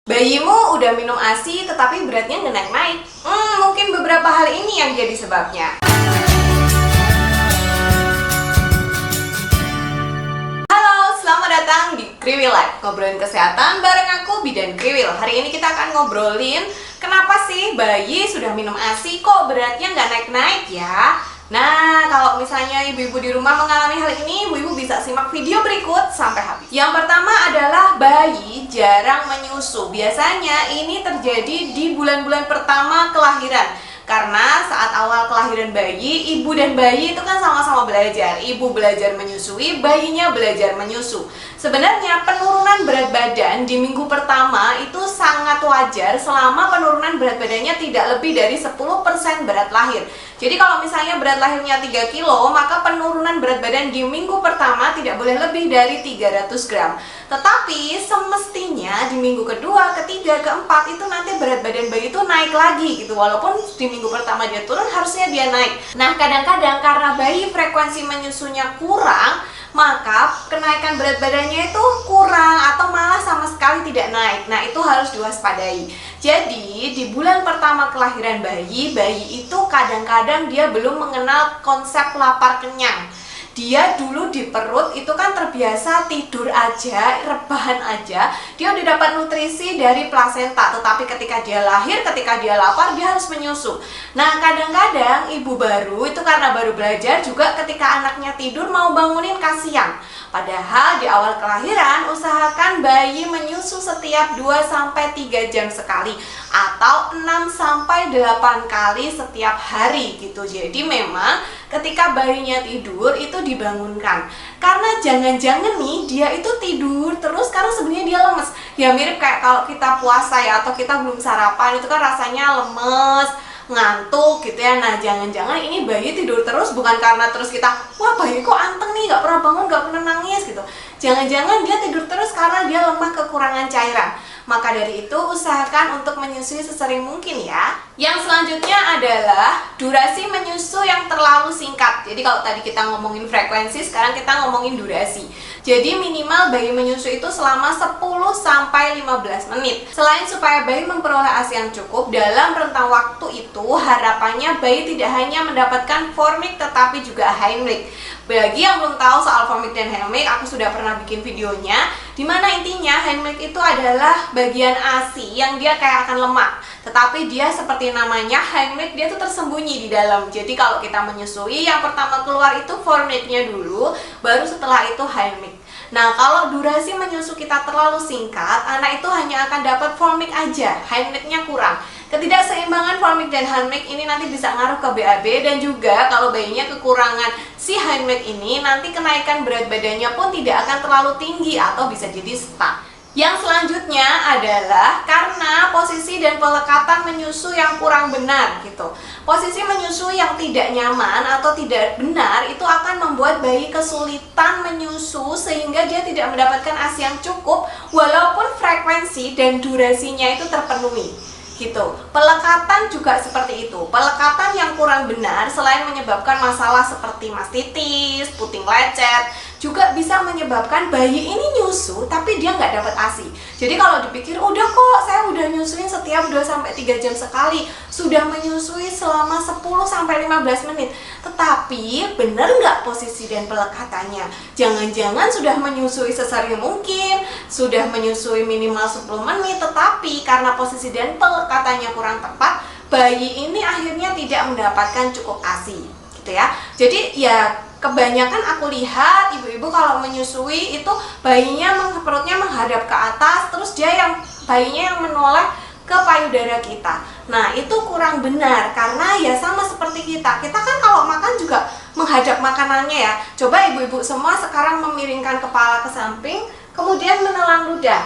Bayimu udah minum ASI tetapi beratnya nggak naik-naik. Mungkin beberapa hal ini yang jadi sebabnya. Halo, selamat datang di Kriwil Life, ngobrolin kesehatan bareng aku, Bidan Kriwil. Hari ini kita akan ngobrolin kenapa sih bayi sudah minum ASI kok beratnya nggak naik-naik ya. Nah, kalau misalnya ibu-ibu di rumah mengalami hal ini, ibu-ibu bisa simak video berikut sampai habis. Yang pertama adalah bayi jarang menyusu. Biasanya ini terjadi di bulan-bulan pertama kelahiran. Karena saat awal kelahiran bayi, ibu dan bayi itu kan sama-sama belajar. Ibu belajar menyusui, bayinya belajar menyusu. Sebenarnya penurunan berat badan di minggu pertama itu sangat wajar selama penurunan berat badannya tidak lebih dari 10% berat lahir. Jadi kalau misalnya berat lahirnya 3 kilo, maka penurunan berat badan di minggu pertama tidak boleh lebih dari 300 gram. Tetapi semestinya di minggu kedua, ketiga, keempat itu nanti berat badan bayi itu naik lagi gitu. Walaupun di minggu pertama dia turun, harusnya dia naik. Nah, kadang-kadang karena bayi frekuensi menyusunya kurang, maka kenaikan berat badannya itu kurang atau malah sama sekali tidak naik. Nah, itu harus diwaspadai. Jadi, di bulan pertama kelahiran bayi itu kadang-kadang dia belum mengenal konsep lapar kenyang. Dia dulu di perut itu kan terbiasa tidur aja, rebahan aja. Dia udah dapat nutrisi dari plasenta, tetapi ketika dia lahir, ketika dia lapar, dia harus menyusu. Nah, kadang-kadang ibu baru itu karena baru belajar juga ketika anaknya tidur mau bangunin kasihan. Padahal di awal kelahiran usahakan bayi menyusu setiap 2-3 jam sekali atau 6-8 kali setiap hari gitu. Jadi memang ketika bayinya tidur itu dibangunkan. Karena jangan-jangan nih dia itu tidur terus karena sebenarnya dia lemes. Ya mirip kayak kalau kita puasa ya atau kita belum sarapan itu kan rasanya lemes, ngantuk gitu ya. Nah, jangan-jangan ini bayi tidur terus bukan karena terus kita wah bayi kok anteng nih, gak pernah bangun, gak pernah nangis gitu. Jangan-jangan dia tidur terus karena dia lemah kekurangan cairan. Maka dari itu usahakan untuk menyusui sesering mungkin ya. Yang selanjutnya adalah durasi menyusu yang terlalu singkat. Jadi kalau tadi kita ngomongin frekuensi, sekarang kita ngomongin durasi. Jadi minimal bayi menyusu itu selama 10-15 menit. Selain supaya bayi memperoleh ASI yang cukup, dalam rentang waktu itu harapannya bayi tidak hanya mendapatkan formik tetapi juga Heimlich. Bagi yang belum tahu soal formik dan Heimlich, aku sudah pernah bikin videonya, dimana intinya Heimlich itu adalah bagian ASI yang dia kayak akan lemak. Tetapi dia seperti namanya Heimlich, dia tuh tersembunyi di dalam. Jadi kalau kita menyusui, yang pertama keluar itu formiknya dulu, baru setelah itu Heimlich. Nah, kalau durasi menyusu kita terlalu singkat, anak itu hanya akan dapat formik aja, Heimlich-nya kurang. Ketidakseimbangan formik dan Heimlich ini nanti bisa ngaruh ke BAB, dan juga kalau bayinya kekurangan si Heimlich ini, nanti kenaikan berat badannya pun tidak akan terlalu tinggi atau bisa jadi stuck. Yang selanjutnya adalah karena posisi dan pelekatan menyusu yang kurang benar gitu. Posisi menyusu yang tidak nyaman atau tidak benar itu akan membuat bayi kesulitan menyusu sehingga dia tidak mendapatkan ASI yang cukup walaupun frekuensi dan durasinya itu terpenuhi. Gitu. Pelekatan juga seperti itu. Pelekatan yang kurang benar selain menyebabkan masalah seperti mastitis, puting lecet, juga bisa menyebabkan bayi ini nyusu tapi dia nggak dapat ASI. Jadi kalau dipikir udah kok saya udah nyusuin setiap 2-3 jam sekali, sudah menyusui selama 10-15 menit. Tetapi benar nggak posisi dan pelekatannya? Jangan-jangan sudah menyusui sesering mungkin, sudah menyusui minimal 10 menit, tetapi karena posisi dan pelekatannya kurang tepat, bayi ini akhirnya tidak mendapatkan cukup ASI gitu ya. Jadi ya kebanyakan aku lihat ibu-ibu kalau menyusui itu bayinya perutnya menghadap ke atas, terus bayinya yang menoleh ke payudara kita. Nah, itu kurang benar karena ya sama seperti kita kan kalau makan juga menghadap makanannya ya. Coba ibu-ibu semua sekarang memiringkan kepala ke samping, kemudian menelan ludah.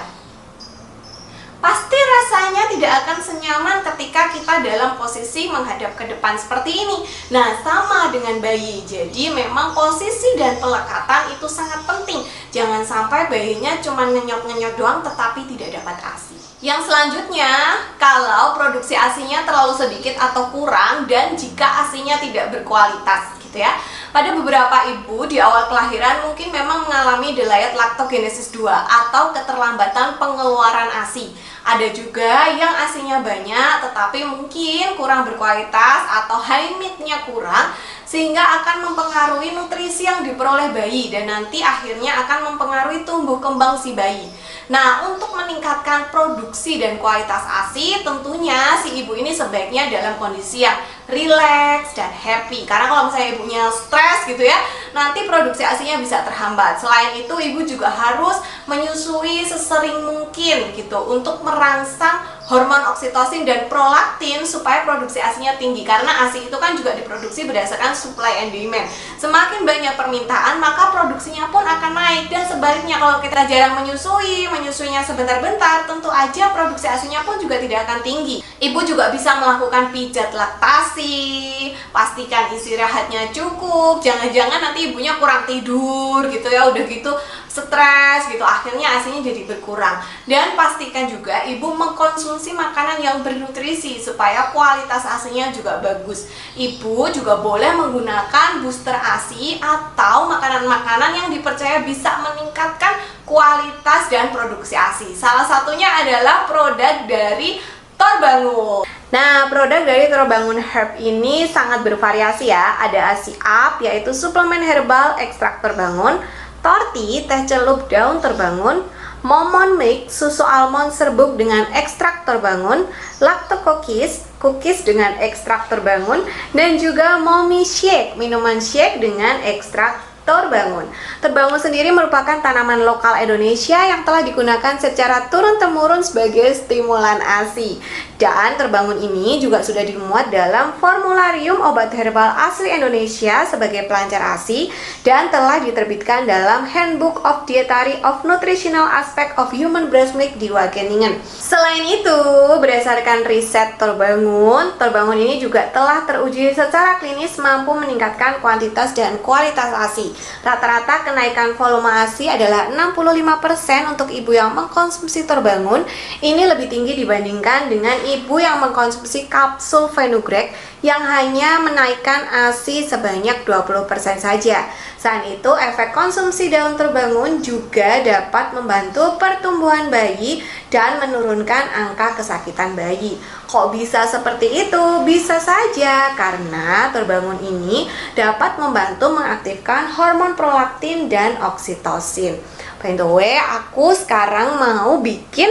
Pasti rasanya tidak akan senyaman ketika kita dalam posisi menghadap ke depan seperti ini. Nah, sama dengan bayi. Jadi memang posisi dan pelekatan itu sangat penting. Jangan sampai bayinya cuma ngenyot-ngenyot doang tetapi tidak dapat ASI. Yang selanjutnya, kalau produksi ASI-nya terlalu sedikit atau kurang dan jika ASI-nya tidak berkualitas gitu ya. Pada beberapa ibu di awal kelahiran mungkin memang mengalami delayed lactogenesis 2 atau keterlambatan pengeluaran ASI. Ada juga yang ASINya banyak tetapi mungkin kurang berkualitas atau high meat-nya kurang, sehingga akan mempengaruhi nutrisi yang diperoleh bayi dan nanti akhirnya akan mempengaruhi tumbuh kembang si bayi. Nah, untuk meningkatkan produksi dan kualitas ASI, tentunya si ibu ini sebaiknya dalam kondisi yang relax dan happy. Karena kalau misalnya ibunya stres gitu ya, nanti produksi ASINya bisa terhambat. Selain itu, ibu juga harus menyusui sesering mungkin gitu untuk merangsang hormon oksitosin dan prolaktin supaya produksi ASINya tinggi. Karena ASI itu kan juga diproduksi berdasarkan supply and demand. Semakin banyak permintaan, maka produksinya pun akan naik. Dan sebaliknya, kalau kita jarang menyusuinya sebentar-bentar, tentu aja produksi ASINya pun juga tidak akan tinggi. Ibu juga bisa melakukan pijat laktasi, pastikan istirahatnya cukup. Jangan-jangan nanti ibunya kurang tidur gitu ya, udah gitu stres gitu, akhirnya ASINya jadi berkurang. Dan pastikan juga ibu mengkonsumsi makanan yang bernutrisi supaya kualitas ASINya juga bagus. Ibu juga boleh menggunakan booster ASI atau makanan-makanan yang dipercaya bisa meningkatkan kualitas dan produksi ASI. Salah satunya adalah produk dari Torbangun. Nah, produk dari Torbangun Herb ini sangat bervariasi ya. Ada ASI Up, yaitu suplemen herbal ekstrak Torbangun, Torti, teh celup daun Torbangun, Momon Mix, susu almond serbuk dengan ekstrak Torbangun, Lacto Cookies, cookies dengan ekstrak Torbangun, dan juga Mommy Shake, minuman shake dengan ekstrak Torbangun. Torbangun sendiri merupakan tanaman lokal Indonesia yang telah digunakan secara turun-temurun sebagai stimulan ASI. Dan Torbangun ini juga sudah dimuat dalam formularium obat herbal asli Indonesia sebagai pelancar ASI dan telah diterbitkan dalam Handbook of Dietary of Nutritional Aspect of Human Breast Milk di Wageningen. Selain itu, berdasarkan riset Torbangun ini juga telah teruji secara klinis mampu meningkatkan kuantitas dan kualitas ASI. Rata-rata kenaikan volume ASI adalah 65% untuk ibu yang mengkonsumsi Torbangun. Ini lebih tinggi dibandingkan dengan ibu yang mengkonsumsi kapsul Fenugreek yang hanya menaikkan ASI sebanyak 20% saja. Selain itu, efek konsumsi daun Torbangun juga dapat membantu pertumbuhan bayi dan menurunkan angka kesakitan bayi. Kok bisa seperti itu? Bisa saja karena Torbangun ini dapat membantu mengaktifkan hormon prolaktin dan oksitosin. By the way, aku sekarang mau bikin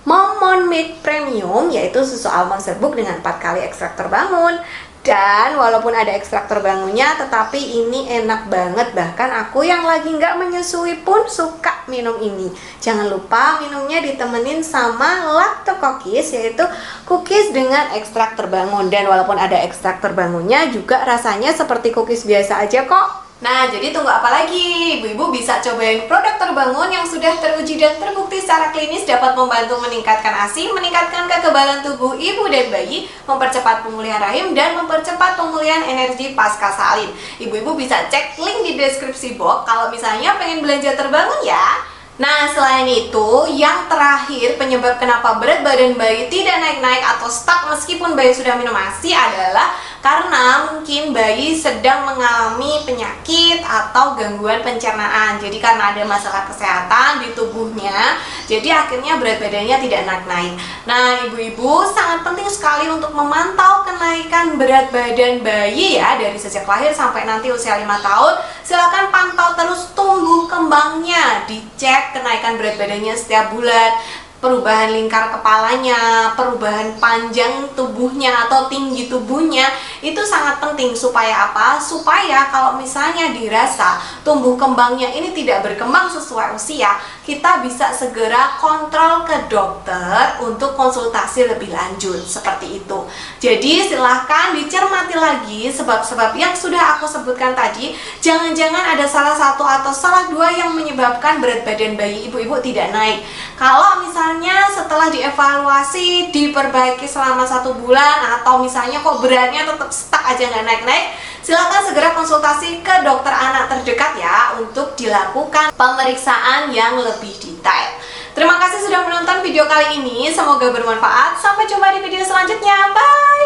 Momon Milk Premium, yaitu susu almond serbuk dengan 4 kali ekstrak Torbangun. Dan walaupun ada ekstrak Torbangunnya, tetapi ini enak banget. Bahkan aku yang lagi nggak menyusui pun suka minum ini. Jangan lupa minumnya ditemenin sama Lacto Cookies, yaitu cookies dengan ekstrak Torbangun. Dan walaupun ada ekstrak Torbangunnya, juga rasanya seperti cookies biasa aja kok. Nah, jadi tunggu apa lagi? Ibu-ibu bisa cobain produk Torbangun yang sudah teruji dan terbukti secara klinis dapat membantu meningkatkan ASI, meningkatkan kekebalan tubuh ibu dan bayi, mempercepat pemulihan rahim, dan mempercepat pemulihan energi pasca salin. Ibu-ibu bisa cek link di deskripsi box kalau misalnya pengen belanja Torbangun ya. Nah, selain itu, yang terakhir penyebab kenapa berat badan bayi tidak naik-naik atau stuck meskipun bayi sudah minum ASI adalah karena mungkin bayi sedang mengalami penyakit atau gangguan pencernaan. Jadi karena ada masalah kesehatan di tubuhnya, jadi akhirnya berat badannya tidak naik-naik. Nah, ibu-ibu sangat penting sekali untuk memantau kenaikan berat badan bayi ya, dari sejak lahir sampai nanti usia 5 tahun. Silakan pantau terus tumbuh kembangnya, dicek kenaikan berat badannya setiap bulan, perubahan lingkar kepalanya, perubahan panjang tubuhnya atau tinggi tubuhnya. Itu sangat penting supaya apa? Supaya kalau misalnya dirasa tumbuh kembangnya ini tidak berkembang sesuai usia, kita bisa segera kontrol ke dokter untuk konsultasi lebih lanjut, seperti itu. Jadi silahkan dicermati lagi sebab-sebab yang sudah aku sebutkan tadi. Jangan-jangan ada salah satu atau salah dua yang menyebabkan berat badan bayi ibu-ibu tidak naik. Kalau misalnya setelah dievaluasi, diperbaiki selama 1 bulan, atau misalnya kok beratnya tetap stuck aja nggak naik-naik, silakan segera konsultasi ke dokter anak terdekat ya untuk dilakukan pemeriksaan yang lebih detail. Terima kasih sudah menonton video kali ini, semoga bermanfaat. Sampai jumpa di video selanjutnya. Bye!